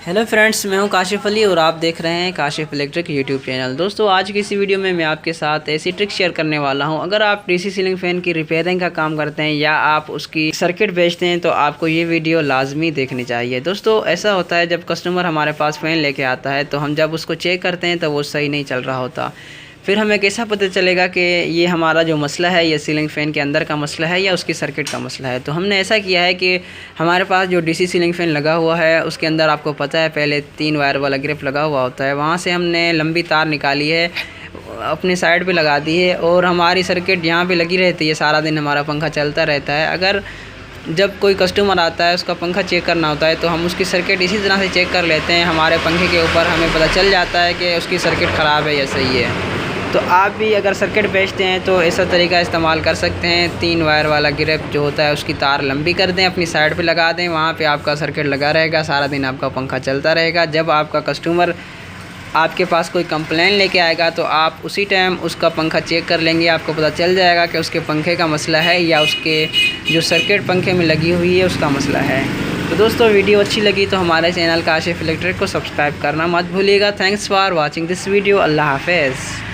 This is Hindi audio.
हेलो फ्रेंड्स, मैं हूं काशिफ अली और आप देख रहे हैं काशिफ इलेक्ट्रिक यूट्यूब चैनल। दोस्तों, आज की इसी वीडियो में मैं आपके साथ ऐसी ट्रिक शेयर करने वाला हूं। अगर आप डीसी सीलिंग फ़ैन की रिपेयरिंग का काम करते हैं या आप उसकी सर्किट बेचते हैं तो आपको ये वीडियो लाजमी देखनी चाहिए। दोस्तों, ऐसा होता है जब कस्टमर हमारे पास फ़ैन लेके आता है तो हम जब उसको चेक करते हैं तो वो सही नहीं चल रहा होता। फिर हमें कैसा पता चलेगा कि ये हमारा जो मसला है ये सीलिंग फ़ैन के अंदर का मसला है या उसकी सर्किट का मसला है। तो हमने ऐसा किया है कि हमारे पास जो डीसी सीलिंग फ़ैन लगा हुआ है उसके अंदर आपको पता है पहले 3 वायर वाला ग्रिप लगा हुआ होता है। वहाँ से हमने लंबी तार निकाली है, अपनी साइड पे लगा दी है और हमारी सर्किट यहाँ पे लगी रहती है। सारा दिन हमारा पंखा चलता रहता है। अगर जब कोई कस्टमर आता है उसका पंखा चेक करना होता है तो हम उसकी सर्किट इसी तरह से चेक कर लेते हैं। हमारे पंखे के ऊपर हमें पता चल जाता है कि उसकी सर्किट ख़राब है या सही है। तो आप भी अगर सर्किट बेचते हैं तो ऐसा तरीका इस्तेमाल कर सकते हैं। 3 वायर वाला ग्रिप जो होता है उसकी तार लंबी कर दें, अपनी साइड पे लगा दें, वहाँ पे आपका सर्किट लगा रहेगा, सारा दिन आपका पंखा चलता रहेगा। जब आपका कस्टमर आपके पास कोई कंप्लेन लेके आएगा तो आप उसी टाइम उसका पंखा चेक कर लेंगे। आपको पता चल जाएगा कि उसके पंखे का मसला है या उसके जो सर्किट पंखे में लगी हुई है उसका मसला है। तो दोस्तों, वीडियो अच्छी लगी तो हमारे चैनल काशिफ इलेक्ट्रिक को सब्सक्राइब करना मत भूलिएगा। Thanks for watching this video. अल्लाह हाफ़िज़।